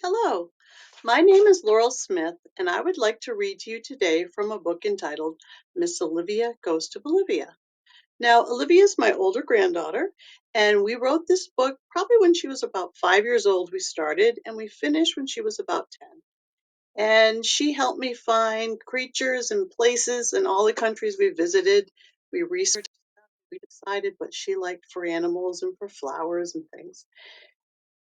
Hello, my name is Laurel Smith, and I would like to read to you today from a book entitled Miss Olivia Goes to Bolivia. Now, Olivia is my older granddaughter, and we wrote this book probably when she was about 5 years old. We started, and we finished when she was about 10. And she helped me find creatures and places in all the countries we visited. We researched, we decided what she liked for animals and for flowers and things.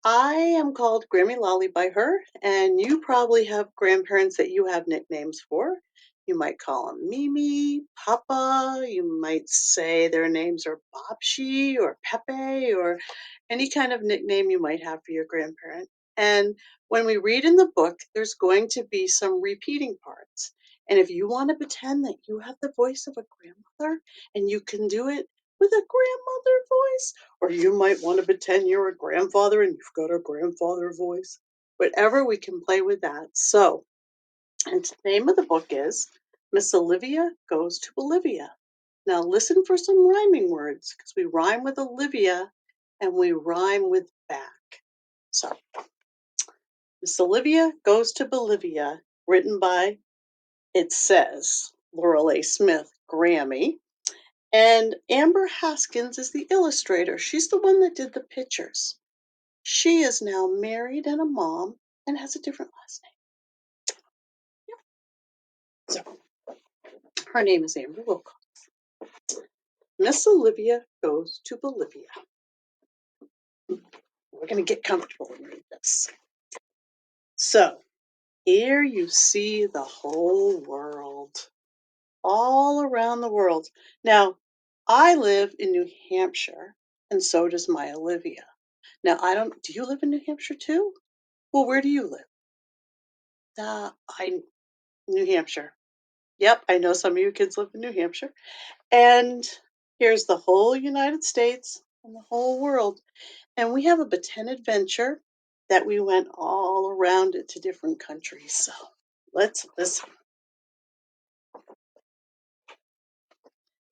I am called Grammy Lolly by her, and you probably have grandparents that you have nicknames for. You might call them Mimi, Papa. You might say their names are Bobshi or Pepe or any kind of nickname you might have for your grandparent. And when we read in the book, there's going to be some repeating parts. And if you want to pretend that you have the voice of a grandmother and you can do it with a grandmother voice, or you might want to pretend you're a grandfather and you've got a grandfather voice. Whatever, we can play with that. So, and the name of the book is Miss Olivia Goes to Bolivia. Now listen for some rhyming words because we rhyme with Olivia and we rhyme with back. So, Miss Olivia Goes to Bolivia, written by, it says, Laurel A. Smith, Grammy. And Amber Haskins is the illustrator. She's the one that did the pictures. She is now married and a mom and has a different last name. So her name is Amber Wilcox. Miss Olivia Goes to Bolivia. We're going to get comfortable and read this. So here you see the whole world, all around the world. Now, I live in New Hampshire, and so does my Olivia. Now, do you live in New Hampshire too? Well, where do you live? New Hampshire. Yep, I know some of you kids live in New Hampshire. And here's the whole United States and the whole world. And we have a pretend adventure that we went all around it to different countries. So let's listen.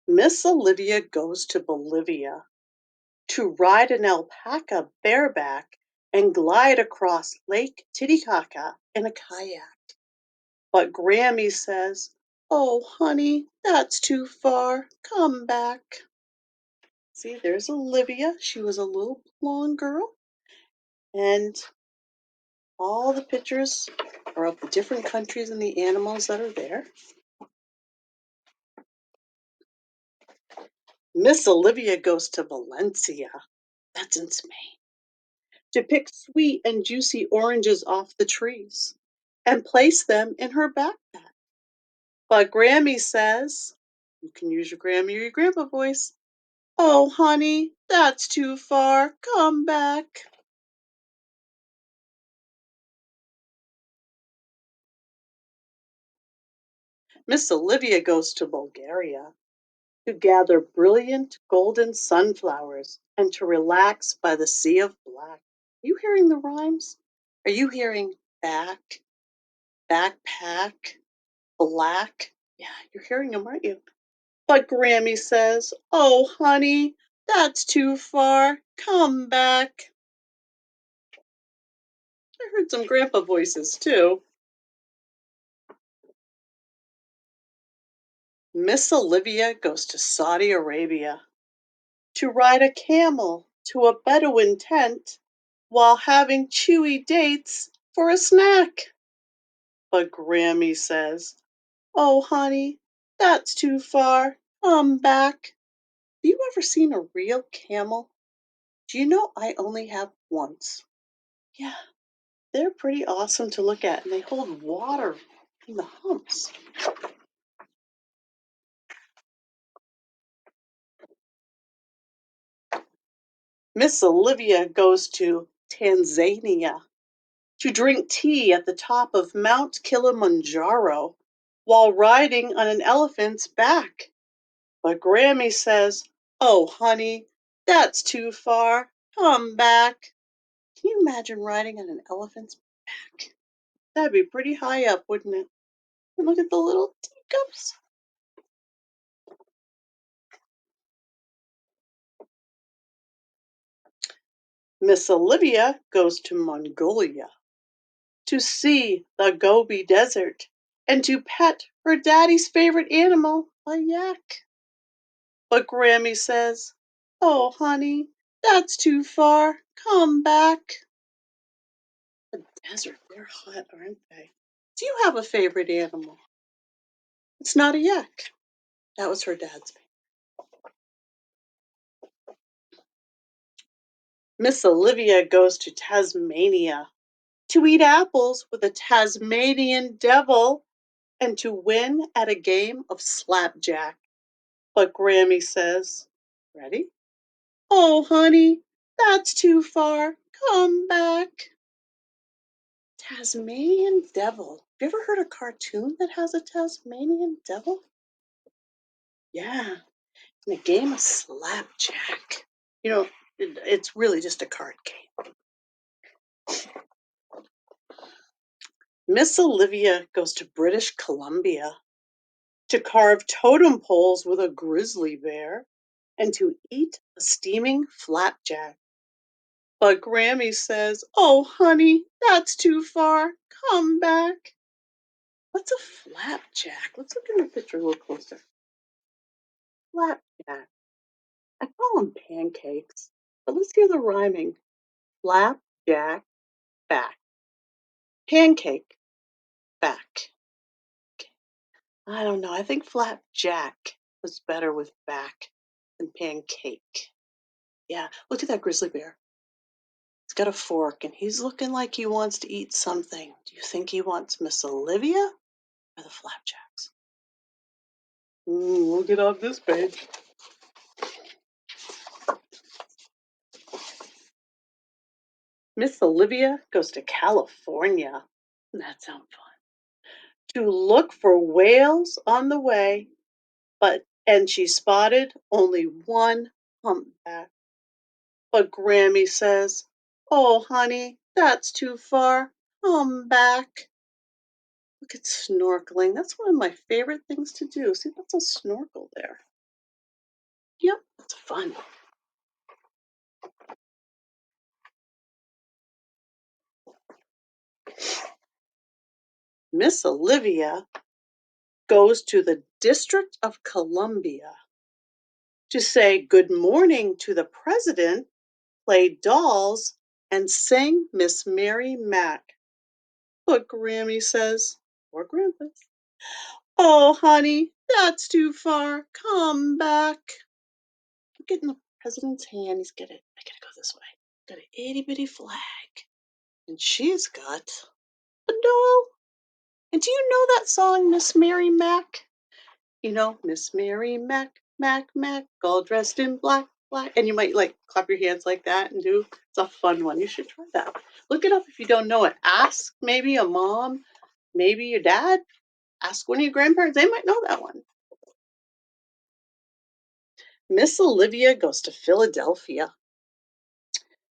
Miss Olivia goes to Bolivia to ride an alpaca bareback and glide across Lake Titicaca in a kayak. But Grammy says, "Oh, honey, that's too far. Come back." See, there's Olivia. She was a little blonde girl. And all the pictures are of the different countries and the animals that are there. Miss Olivia goes to Valencia, that's in Spain, to pick sweet and juicy oranges off the trees and place them in her backpack. But Grammy says, you can use your Grammy or your grandpa voice, "Oh, honey, that's too far. Come back." Miss Olivia goes to Bulgaria to gather brilliant golden sunflowers and to relax by the sea of black. Are you hearing the rhymes? Are you hearing back, backpack, black? Yeah, you're hearing them, aren't you? But Grammy says, "Oh, honey, that's too far. Come back." I heard some grandpa voices too. Miss Olivia goes to Saudi Arabia to ride a camel to a Bedouin tent while having chewy dates for a snack. But Grammy says, "Oh, honey, that's too far. Come back." Have you ever seen a real camel? Do you know I only have once? Yeah, they're pretty awesome to look at, and they hold water in the humps. Miss Olivia goes to Tanzania to drink tea at the top of Mount Kilimanjaro while riding on an elephant's back. But Grammy says, "Oh, honey, that's too far. Come back." Can you imagine riding on an elephant's back? That'd be pretty high up, wouldn't it? And look at the little teacups. Miss Olivia goes to Mongolia to see the Gobi Desert and to pet her daddy's favorite animal, a yak. But Grammy says, "Oh, honey, that's too far. Come back." The desert, they're hot, aren't they? Do you have a favorite animal? It's not a yak. That was her dad's. Miss Olivia goes to Tasmania to eat apples with a Tasmanian devil and to win at a game of slapjack. But Grammy says, "Ready? Oh, honey, that's too far. Come back." Tasmanian devil. Have you ever heard a cartoon that has a Tasmanian devil? Yeah, in a game of slapjack. You know, it's really just a card game. Miss Olivia goes to British Columbia to carve totem poles with a grizzly bear and to eat a steaming flapjack. But Grammy says, "Oh, honey, that's too far. Come back." What's a flapjack? Let's look at the picture a little closer. Flapjack. I call them pancakes, but let's hear the rhyming. Flapjack, back. Pancake, back. I don't know. I think flapjack was better with back than pancake. Yeah, look at that grizzly bear. He's got a fork and he's looking like he wants to eat something. Do you think he wants Miss Olivia or the flapjacks? We'll get off this page. Miss Olivia goes to California. That sounds fun. To look for whales on the way, and she spotted only one humpback. But Grammy says, "Oh, honey, that's too far. Come back." Look at snorkeling. That's one of my favorite things to do. See, that's a snorkel there. Yep, it's fun. Miss Olivia goes to the District of Columbia to say good morning to the president, play dolls, and sing Miss Mary Mac. But Grammy says, or Grandpa, "Oh, honey, that's too far. Come back." I'm getting the president's hand. He's got it. I gotta go this way. Got an itty bitty flag. And she's got a doll. And do you know that song, Miss Mary Mac? You know, Miss Mary Mac, Mac, Mac, all dressed in black, black. And you might like clap your hands like that and do. It's a fun one. You should try that. Look it up if you don't know it. Ask maybe a mom, maybe your dad. Ask one of your grandparents. They might know that one. Miss Olivia goes to Philadelphia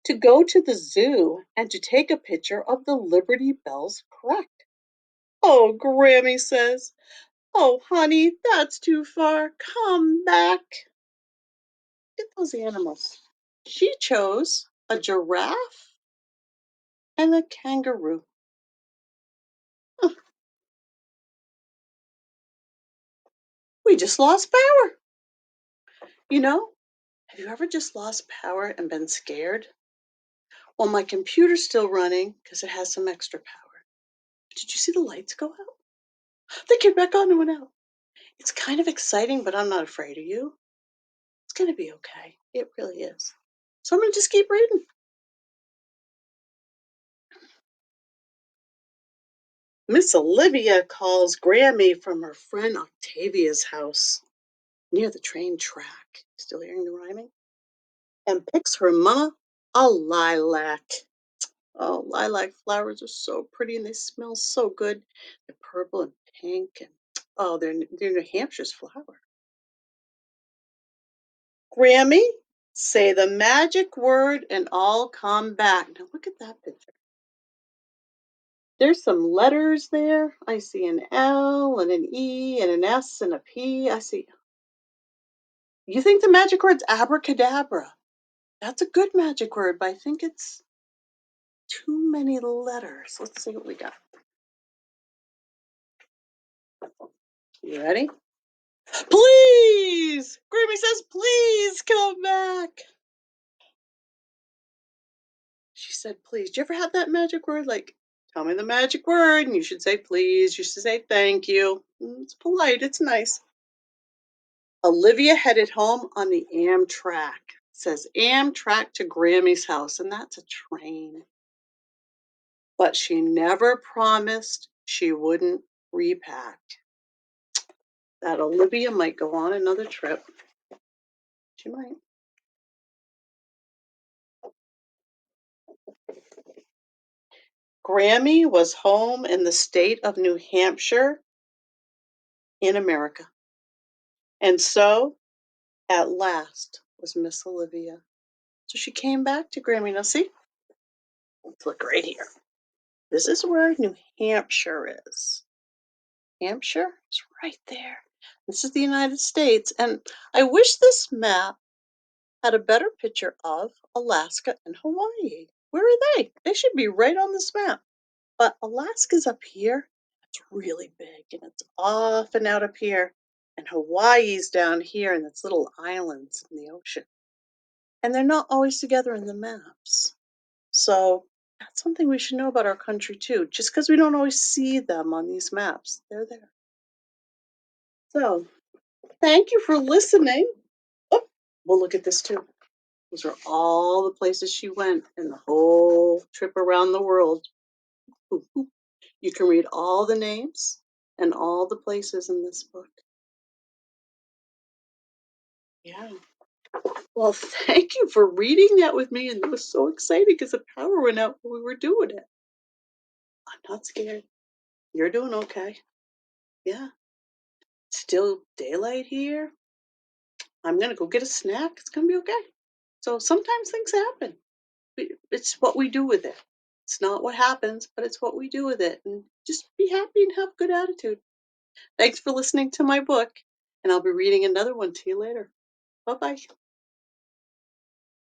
to go to the zoo and to take a picture of the Liberty Bells correct. Oh, Grammy says, "Oh, honey, that's too far. Come back." Look at those animals. She chose a giraffe and a kangaroo. Huh, we just lost power. You know, have you ever just lost power and been scared? Well, my computer's still running because it has some extra power. Did you see the lights go out? They came back on and went out. It's kind of exciting, but I'm not afraid of you. It's going to be okay. It really is. So I'm going to just keep reading. Miss Olivia calls Grammy from her friend Octavia's house near the train track. Still hearing the rhyming? And picks her mama a lilac. Oh, lilac flowers are so pretty and they smell so good. They're purple and pink and oh, they're New Hampshire's flower. Grammy, say the magic word and I'll come back. Now look at that picture. There's some letters there. I see an L and an E and an S and a P. I see. You think the magic word's abracadabra? That's a good magic word, but I think it's too many letters. Let's see what we got. You ready? Please! Grammy says, please come back. She said, please. Do you ever have that magic word? Like, tell me the magic word, and you should say please. You should say thank you. It's polite. It's nice. Olivia headed home on the Amtrak. It says Amtrak to Grammy's house, and that's a train. But she never promised she wouldn't repack. That Olivia might go on another trip. She might. Grammy was home in the state of New Hampshire in America. And so, at last, was Miss Olivia. So she came back to Grammy. Now, see, let's look right here. This is where New Hampshire is. Hampshire is right there. This is the United States. And I wish this map had a better picture of Alaska and Hawaii. Where are they? They should be right on this map. But Alaska's up here. It's really big and it's off and out up here. And Hawaii's down here in its little islands in the ocean. And they're not always together in the maps. So that's something we should know about our country too. Just because we don't always see them on these maps, they're there. So thank you for listening. Oh, we'll look at this too. Those are all the places she went in the whole trip around the world. Ooh, ooh. You can read all the names and all the places in this book. Yeah. Well, thank you for reading that with me. And it was so exciting because the power went out when we were doing it. I'm not scared. You're doing okay. Yeah. Still daylight here. I'm going to go get a snack. It's going to be okay. So sometimes things happen. It's what we do with it. It's not what happens, but it's what we do with it. And just be happy and have a good attitude. Thanks for listening to my book, and I'll be reading another one to you later. Bye-bye.